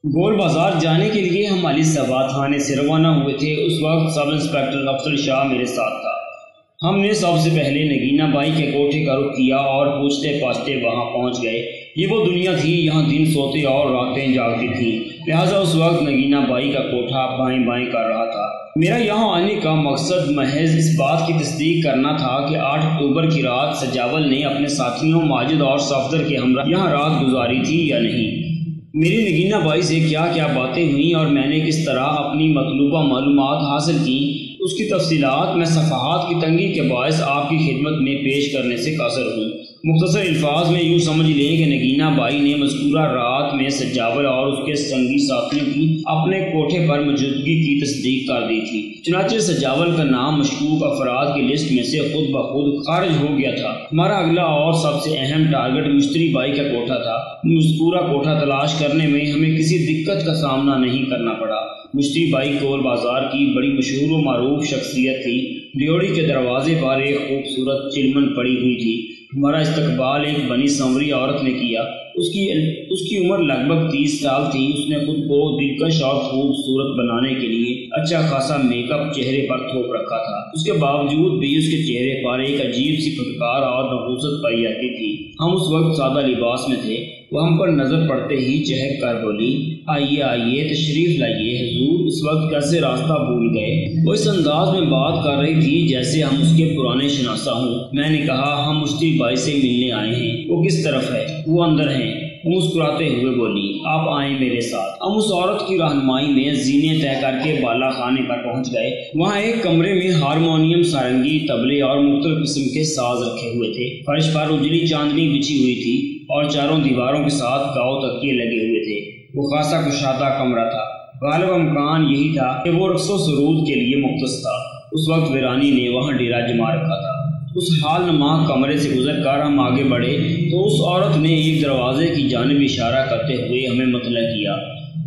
گول بازار جانے کے لیے ہم علی صبا تھانے سے روانہ ہوئے تھے۔ اس وقت سب انسپکٹر افضل شاہ میرے ساتھ تھا۔ ہم نے سب سے پہلے نگینہ بائی کے کوٹھے کا رخ کیا اور پوچھتے پاچھتے وہاں پہنچ گئے۔ یہ وہ دنیا تھی، یہاں دن سوتے اور راتیں جاگتی تھی، لہٰذا اس وقت نگینہ بائی کا کوٹھا بائیں بائیں کر رہا تھا۔ میرا یہاں آنے کا مقصد محض اس بات کی تصدیق کرنا تھا کہ 8 اکتوبر کی رات سجاول نے اپنے ساتھیوں ماجد اور صفدر کے ہمراہ یہاں رات گزاری تھی یا نہیں۔ میری نگینہ بائی سے کیا کیا باتیں ہوئیں اور میں نے کس طرح اپنی مطلوبہ معلومات حاصل کی، اس کی تفصیلات میں صفحات کی تنگی کے باعث آپ کی خدمت میں پیش کرنے سے قاصر ہوں۔ مختصر الفاظ میں یوں سمجھ لیں کہ نگینہ بائی نے مذکورہ رات میں سجاول اور اس کے سنگی ساتھیوں کی اپنے کوٹھے پر موجودگی کی تصدیق کر دی تھی۔ چنانچہ سجاول کا نام مشکوک افراد کی لسٹ میں سے خود بخود خارج ہو گیا تھا۔ ہمارا اگلا اور سب سے اہم ٹارگٹ مشتری بائی کا کوٹھا تھا۔ مذکورہ کوٹھا تلاش کرنے میں ہمیں کسی دقت کا سامنا نہیں کرنا پڑا۔ مشتری بائی گول بازار کی بڑی مشہور و معروف شخصیت تھی۔ ڈیوڑی کے دروازے پر ایک خوبصورت چلمن پڑی ہوئی تھی۔ ہمارا استقبال ایک بنی سنوری عورت نے کیا۔ اس کی عمر لگ بھگ 30 سال تھی۔ اس نے خود کو دلکش اور خوبصورت بنانے کے لیے اچھا خاصا میک اپ چہرے پر تھوپ رکھا تھا۔ اس کے باوجود بھی اس کے چہرے پر ایک عجیب سی پھٹکار اور نحوست پائی جاتی تھی۔ ہم اس وقت سادہ لباس میں تھے۔ وہ ہم پر نظر پڑتے ہی چہک کر بولی، آئیے آئیے، تشریف لائیے حضور، اس وقت کیسے راستہ بھول گئے؟ وہ اس انداز میں بات کر رہی تھی جیسے ہم اس کے پرانے شناسا ہوں۔ میں نے کہا، ہم مشتری بائی سے ملنے آئے ہیں۔ وہ کس طرف ہے؟ وہ اندر ہیں۔ وہ مسکراتے ہوئے بولی، آپ آئیں میرے ساتھ۔ ہم اس عورت کی رہنمائی میں زینے طے کر کے بالا خانے پر پہنچ گئے۔ وہاں ایک کمرے میں ہارمونیم، سارنگی، طبلے اور مختلف قسم کے ساز رکھے ہوئے تھے۔ فرش پر اجلی چاندنی بچھی ہوئی تھی اور چاروں دیواروں کے ساتھ گاؤ تکیے لگے ہوئے تھے۔ وہ خاصا کشادہ کمرہ تھا۔ غالب امکان یہی تھا کہ وہ رقص و سرود کے لیے مختص تھا۔ اس وقت ویرانی نے وہاں ڈیرا جما رکھا تھا۔ اس حال نما کمرے سے گزر کر ہم آگے بڑھے تو اس عورت نے ایک دروازے کی جانب اشارہ کرتے ہوئے ہمیں مطلع کیا،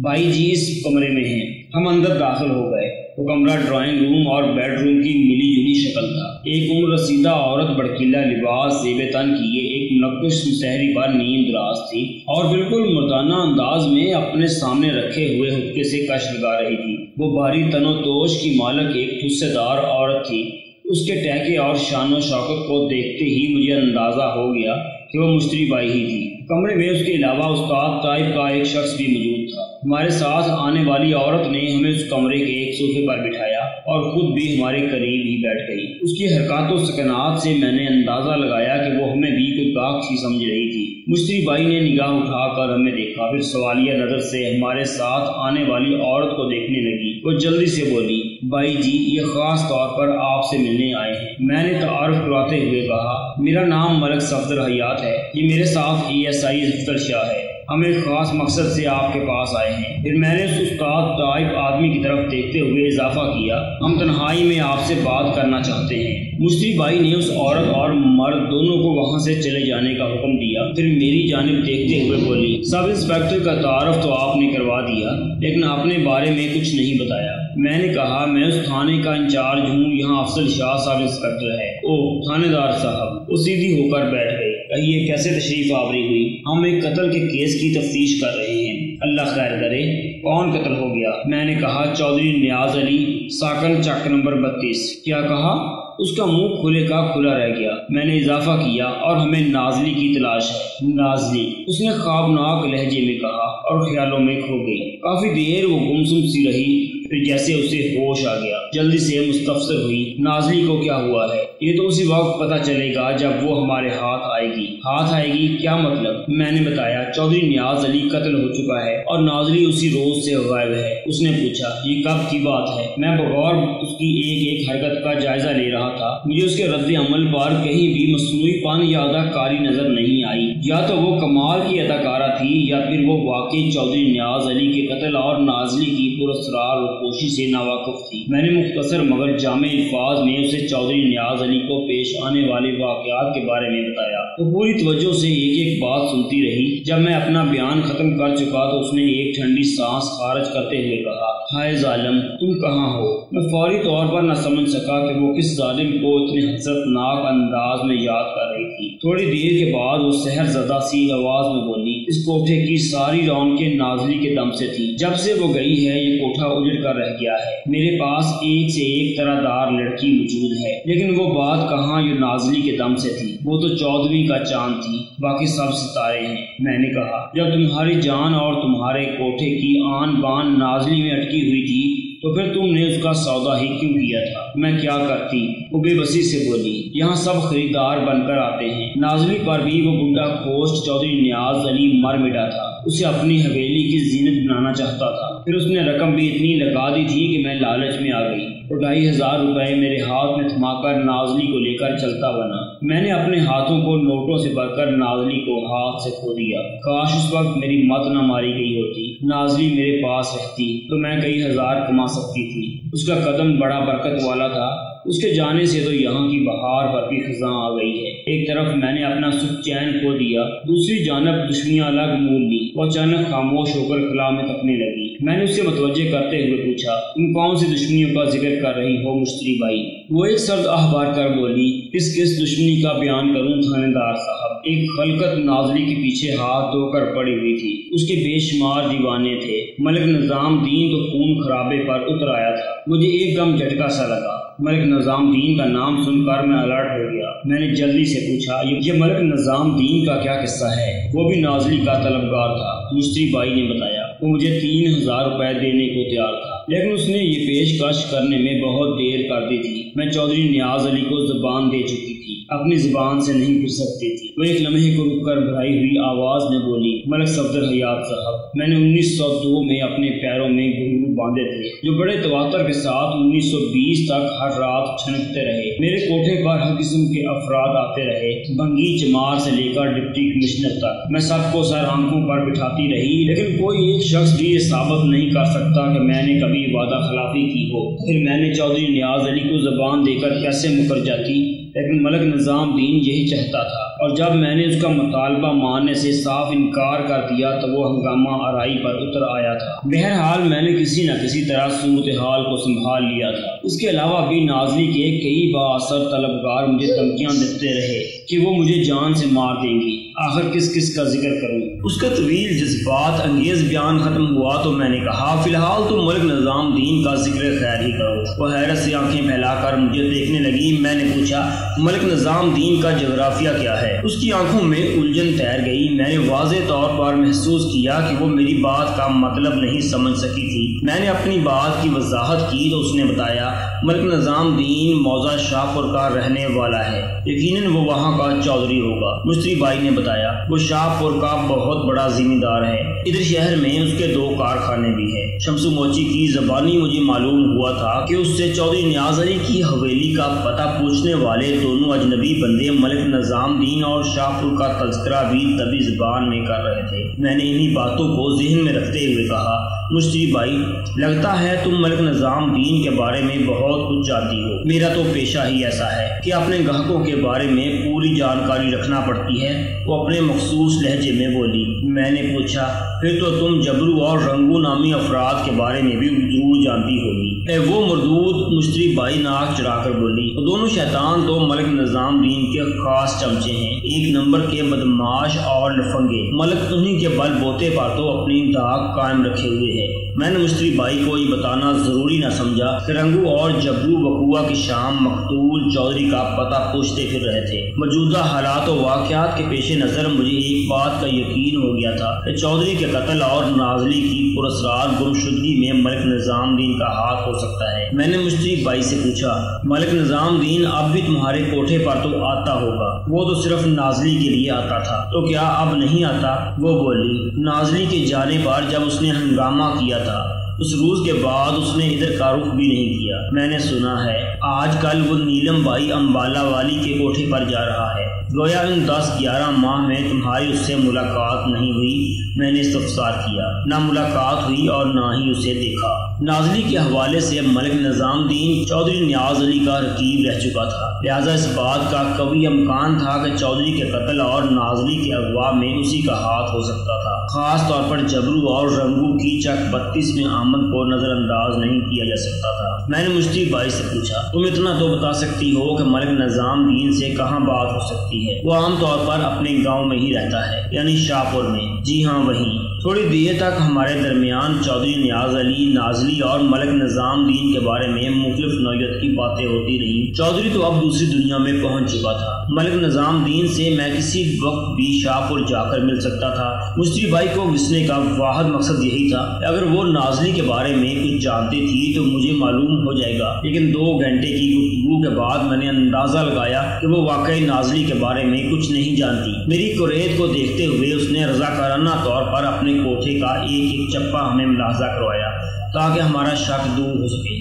بھائی جی اس کمرے میں ہیں۔ ہم اندر داخل ہو گئے۔ وہ کمرہ ڈرائنگ روم اور بیڈ روم کی ملی جلی شکل تھا۔ ایک عمر رسیدہ عورت بڑکیلا لباس زیب تن کیے ایک منقش مسحری پر نیم دراز تھی اور بالکل مردانہ انداز میں اپنے سامنے رکھے ہوئے حقے سے کش لگا رہی تھی۔ وہ بھاری تن و توش کی مالک ایک ٹھسے دار عورت تھی۔ اس کے ٹہکے اور شان و شوکت کو دیکھتے ہی مجھے اندازہ ہو گیا کہ وہ مشتری بائی ہی تھی۔ کمرے میں اس کے علاوہ استاد طائب کا ایک شخص بھی موجود تھا۔ ہمارے ساتھ آنے والی عورت نے ہمیں اس کمرے کے ایک صوفے پر بٹھایا اور خود بھی ہمارے قریب ہی بیٹھ گئی۔ اس کی حرکات و سکنات سے میں نے اندازہ لگایا کہ وہ ہمیں بھی کوئی گاہک سی سمجھ رہی تھی۔ مشتری بائی نے نگاہ اٹھا کر ہمیں دیکھا، پھر سوالیہ نظر سے ہمارے ساتھ آنے والی عورت کو دیکھنے لگی۔ وہ جلدی سے بولی، بائی جی یہ خاص طور پر آپ سے ملنے آئے ہیں۔ میں نے تعارف کراتے ہوئے کہا، میرا نام ملک صفدر حیات ہے، یہ میرے ساتھ ASI افضل شاہ ہے۔ ہم ایک خاص مقصد سے آپ کے پاس آئے ہیں۔ پھر میں نے اس استاد طائب آدمی کی طرف دیکھتے ہوئے اضافہ کیا، ہم تنہائی میں آپ سے بات کرنا چاہتے ہیں۔ مشتری بائی نے اس عورت اور مرد دونوں کو وہاں سے چلے جانے کا حکم دیا، پھر میری جانب دیکھتے ہوئے بولی، سب انسپکٹر کا تعارف تو آپ نے کروا دیا لیکن اپنے بارے میں کچھ نہیں بتایا۔ میں نے کہا، میں اس تھانے کا انچارج ہوں، یہاں افضل شاہ صاحب انسپکٹر ہے۔ اوہ تھانے دار صاحب۔ وہ سیدھی ہو کر بیٹھ گئی۔ کہیے کیسے تشریف آوری ہوئی؟ ہم ایک قتل کے کیس کی تفتیش کر رہے ہیں۔ اللہ خیر کرے، کون قتل ہو گیا؟ میں نے کہا، چودھری نیاز علی، ساکن چک نمبر 32۔ کیا کہا؟ اس کا منہ کھلے کا کھلا رہ گیا۔ میں نے اضافہ کیا، اور ہمیں نازلی کی تلاش ہے۔ نازلی؟ اس نے خوابناک لہجے میں کہا اور خیالوں میں کھو گئی۔ کافی دیر وہ گمسم سی رہی، پھر جیسے اسے ہوش آ گیا جلدی سے مستفسر ہوئی، نازلی کو کیا ہوا ہے؟ یہ تو اسی وقت پتہ چلے گا جب وہ ہمارے ہاتھ آئے گی۔ ہاتھ آئے گی؟ کیا مطلب؟ میں نے بتایا، چودھری نیاز علی قتل ہو چکا ہے اور نازلی اسی روز سے غائب ہے۔ اس نے پوچھا، یہ کب کی بات ہے؟ میں بغور اس کی ایک ایک حرکت کا جائزہ لے رہا تھا۔ مجھے اس کے رد عمل پر کہیں بھی مصنوعی پن یا اداکاری نظر نہیں آئی۔ یا تو وہ کمال کی اداکارہ تھی یا پھر وہ واقعی چودھری نیاز علی کے قتل اور نازلی کی پراسرار کوشی سے ناواقف تھی۔ میں نے مختصر مگر جامع الفاظ میں اسے چودھری نیاز علی کو پیش آنے والے واقعات کے بارے میں بتایا۔ وہ پوری توجہ سے ایک ایک بات سنتی رہی۔ جب میں اپنا بیان ختم کر چکا تو اس نے ایک ٹھنڈی سانس خارج کرتے ہوئے کہا، ہائے ظالم، تم کہاں ہو؟ میں فوری طور پر نہ سمجھ سکا کہ وہ کس ظالم کو اتنے حسرتناک انداز میں یاد کر رہی تھی۔ تھوڑی دیر کے بعد وہ سحر زدہ سی آواز میں بولی، اس کوٹھے کی ساری رونقیں نازلی کے دم سے تھی۔ جب سے وہ گئی ہے یہ کوٹھا اجڑ کر رہ گیا ہے۔ میرے پاس ایک سے ایک طرح دار لڑکی موجود ہے، لیکن وہ بات کہاں جو نازلی کے دم سے تھی۔ وہ تو 14ویں کا چاند تھی، باقی سب ستارے ہیں۔ میں نے کہا جب تمہاری جان اور تمہارے کوٹھے کی آن بان نازلی میں اٹکی ہوئی تھی تو پھر تم نے اس کا سودا ہی کیوں کیا تھا؟ میں کیا کرتی؟ وہ بے بسی سے بولی۔ یہاں سب خریدار بن کر آتے ہیں۔ نازلی پر بھی وہ بڈھا کھوسٹ چودھری نیاز علی مر مٹا تھا، اسے اپنی حویلی کی زینت بنانا چاہتا تھا۔ پھر اس نے رقم بھی اتنی لگا دی تھی کہ میں لالچ میں آ گئی اور 2500 روپے میرے ہاتھ میں تھما کر نازلی کو لے کر چلتا بنا۔ میں نے اپنے ہاتھوں کو نوٹوں سے بھر کر نازلی کو ہاتھ سے کھو دیا۔ کاش اس وقت میری مت نہ ماری گئی ہوتی، نازلی میرے پاس رہتی تو میں کئی ہزار کما سکتی تھی۔ اس کا قدم بڑا برکت والا تھا، اس کے جانے سے تو یہاں کی بہار پر بھی خزاں آ گئی ہے۔ ایک طرف میں نے اپنا سکھ چین کھو دیا، دوسری جانب دشمنیاں الگ مول لی۔ وہ اچانک خاموش ہو کر خلا میں تپنے لگی۔ میں نے اسے متوجہ کرتے ہوئے پوچھا، تم کون سی دشمنیوں کا ذکر کر رہی ہو مشتری بائی؟ وہ ایک سرد آہ بھر کر بولی، کس دشمنی کا بیان کروں تھانے دار صاحب؟ ایک خلقت نازلی کے پیچھے ہاتھ دھو کر پڑی ہوئی تھی، اس کے بے شمار دیوانے تھے۔ ملک نظام دین تو خون خرابے پر اتر آیا تھا۔ مجھے ایک دم جھٹکا سا لگا۔ ملک نظام دین کا نام سن کر میں الرٹ ہو گیا۔ میں نے جلدی سے پوچھا، یہ ملک نظام دین کا کیا قصہ ہے؟ وہ بھی نازلی کا طلبگار تھا، مشتری بائی نے بتایا۔ وہ مجھے 3000 روپے دینے کو تیار تھا، لیکن اس نے یہ پیشکش کرنے میں بہت دیر کر دی تھی۔ میں چودھری نیاز علی کو زبان دے چکی تھی، اپنی زبان سے نہیں پھر سکتی تھی۔ وہ ایک لمحے کو رک کر بھرائی ہوئی آواز میں بولی، ملک صفدر حیات صاحب، میں نے 1902 میں اپنے پیروں میں گھنگرو باندھے تھے جو بڑے تواتر کے ساتھ 1920 تک ہر رات چھنکتے رہے۔ میرے کوٹھے پر ہر قسم کے افراد آتے رہے، بھنگی چمار سے لے کر ڈپٹی کمشنر تک۔ میں سب کو سر آنکھوں پر بٹھاتی رہی، لیکن کوئی ایک شخص بھی یہ ثابت نہیں کر سکتا کہ میں نے کبھی وعدہ خلافی کی ہو۔ پھر میں نے چودھری نیاز علی کو زبان دے کر کیسے مکر جاتی، لیکن ملک نظام دین یہی چاہتا تھا، اور جب میں نے اس کا مطالبہ ماننے سے صاف انکار کر دیا تو وہ ہنگامہ آرائی پر اتر آیا تھا۔ بہرحال میں نے کسی نہ کسی طرح صورتحال کو سنبھال لیا تھا۔ اس کے علاوہ بھی نازلی کے کئی بااثر طلبگار مجھے دھمکیاں دیتے رہے کہ وہ مجھے جان سے مار دیں گی۔ آخر کس کا ذکر کروں؟ اس کا طویل جذبات انگیز بیان ختم ہوا تو میں نے کہا، فی الحال تم ملک نظام دین کا ذکر خیر ہی کرو۔ وہ حیرت سے آنکھیں پھیلا کر مجھے دیکھنے لگی۔ میں نے پوچھا، ملک نظام دین کا جغرافیہ کیا ہے؟ اس کی آنکھوں میں الجھن تیر گئی۔ میں نے واضح طور پر محسوس کیا کہ وہ میری بات کا مطلب نہیں سمجھ سکی تھی۔ میں نے اپنی بات کی وضاحت کی تو اس نے بتایا، ملک نظام دین موضع شاہپور کا رہنے والا ہے، یقیناً وہ وہاں کا چودھری ہوگا۔ مشتری بائی نے بتایا، وہ شاہپور کا بہت بڑا ذمہ دار ہے، ادھر شہر میں اس کے 2 کارخانے بھی ہیں۔ شمسو موچی کی زبانی مجھے معلوم ہوا تھا کہ اس سے چودھری نیاز علی کی حویلی کا پتہ پوچھنے والے دونوں اجنبی بندے ملک نظام دین اور شاہپور کا تذکرہ بھی طبی زبان میں کر رہے تھے۔ میں نے انہی باتوں کو ذہن میں رکھتے ہوئے کہا، مشتری بائی، لگتا ہے تم ملک نظام دین کے بارے میں بہت کچھ جانتی ہو۔ میرا تو پیشہ ہی ایسا ہے کہ اپنے گاہکوں کے بارے میں پوری جانکاری رکھنا پڑتی ہے۔ وہ اپنے مخصوص لہجے میں بولی۔ میں نے پوچھا، پھر تو تم جبرو اور رنگو نامی افراد کے بارے میں بھی ضرور جانتی ہوگی۔ وہ مردود، مشتری بائی ناک چڑھا کر بولی، وہ دونوں شیطان تو ملک نظام دین کے خاص چمچے ہیں، 1 نمبر کے بدماش اور لفنگے۔ ملک انہی کے بل بوتے پر تو اپنی دھاک قائم رکھے ہوئے ہے۔ میں نے مشتری بائی کو یہ بتانا ضروری نہ سمجھا کہ رنگو اور جبرو وقوع کی شام مقتول چودھری کا پتہ پوچھتے پھر رہے تھے۔ موجودہ حالات و واقعات کے پیش نظر مجھے ایک بات کا یقین ہو گیا تھا کہ چودھری کے قتل اور نازلی کی پراسرار گمشدگی میں ملک نظام دین کا ہاتھ ہو سکتا ہے۔ میں نے مشتری بائی سے پوچھا، ملک نظام دین اب بھی تمہارے کوٹھے پر تو آتا ہوگا؟ وہ تو صرف نازلی کے لیے آتا تھا، تو کیا اب نہیں آتا؟ وہ بولی، نازلی کے جانے پر جب اس نے ہنگامہ کیا تھا، اس روز کے بعد اس نے ادھر کا رخ بھی نہیں کیا۔ میں نے سنا ہے آج کل وہ نیلم بائی امبالہ والی کے کوٹھے پر جا رہا ہے۔ گویا ان 10-11 ماہ میں تمہاری اس سے ملاقات نہیں ہوئی۔ میں نے استفسار کیا، نہ ملاقات ملاقات ہوئی اور نہ ہی اسے دیکھا۔ نازلی کے حوالے سے ملک نظام الدین چودھری نیاز علی کا رقیب رہ چکا تھا، لہذا اس بات کا قوی امکان تھا کہ چودھری کے قتل اور نازلی کے اغوا میں اسی کا ہاتھ ہو سکتا تھا۔ خاص طور پر جبرو اور رنگو کی چک 32 میں آمد کو نظر انداز نہیں کیا جا سکتا تھا۔ میں نے مشتری بھائی سے پوچھا، تم اتنا تو بتا سکتی ہو کہ ملک نظام الدین سے کہاں بات ہو سکتی ہے؟ وہ عام طور پر اپنے گاؤں میں ہی رہتا ہے، یعنی شاہپور میں۔ جی ہاں، وہیں۔ تھوڑی دیر تک ہمارے درمیان چودھری نیاز علی، نازلی اور ملک نظام الدین کے بارے میں مختلف نوعیت کی باتیں ہوتی رہیں۔ چودھری تو اب دوسری دنیا میں پہنچ چکا تھا، ملک نظام الدین سے میں کسی وقت بھی شاہپور جا کر مل سکتا تھا۔ مشتری بھائی کو گھسنے کا واحد مقصد یہی تھا کہ اگر وہ نازلی کے بارے میں کچھ جانتی تھی تو مجھے معلوم ہو جائے گا، لیکن 2 گھنٹے کی گفتگو کے بعد میں نے اندازہ لگایا کہ وہ واقعی نازلی کے بارے میں کچھ نہیں جانتی۔ میری کوریت کو دیکھتے ہوئے اس نے رضاکارانہ طور پر اپنے کوٹھے کا ایک چپا ہمیں ملاحظہ کروایا تاکہ ہمارا شک دور ہو سکے۔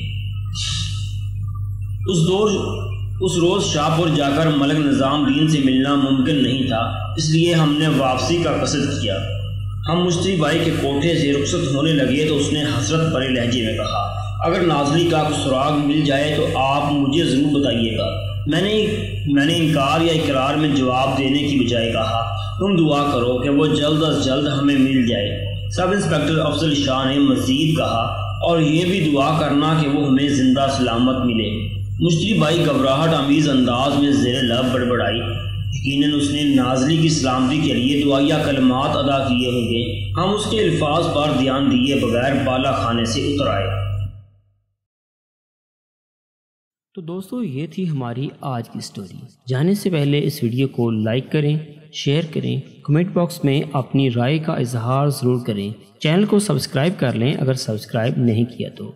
اس روز شاہپور جا کر ملک نظام الدین سے ملنا ممکن نہیں تھا، اس لیے ہم نے واپسی کا قصد کیا۔ ہم مشتری بھائی کے کوٹھے سے رخصت ہونے لگے تو اس نے حسرت بھرے لہجے میں کہا، اگر نازلی کا کچھ سراغ مل جائے تو آپ مجھے ضرور بتائیے گا۔ میں نے انکار یا اقرار میں جواب دینے کی بجائے کہا، تم دعا کرو کہ وہ جلد از جلد ہمیں مل جائے۔ سب انسپکٹر افضل شاہ نے مزید کہا، اور یہ بھی دعا کرنا کہ وہ ہمیں زندہ سلامت ملے۔ مشتری بھائی گھبراہٹ آمیز انداز میں زیر لب بڑبڑائی۔ یقیناً اس نے نازلی کی سلامتی کے لیے دعائیہ کلمات ادا کیے ہوں گے۔ ہم اس کے الفاظ پر دھیان دیے بغیر بالا خانے سے اتر آئے۔ تو دوستو، یہ تھی ہماری آج کی سٹوری۔ جانے سے پہلے اس ویڈیو کو لائک کریں، شیئر کریں، کمنٹ باکس میں اپنی رائے کا اظہار ضرور کریں۔ چینل کو سبسکرائب کر لیں اگر سبسکرائب نہیں کیا تو۔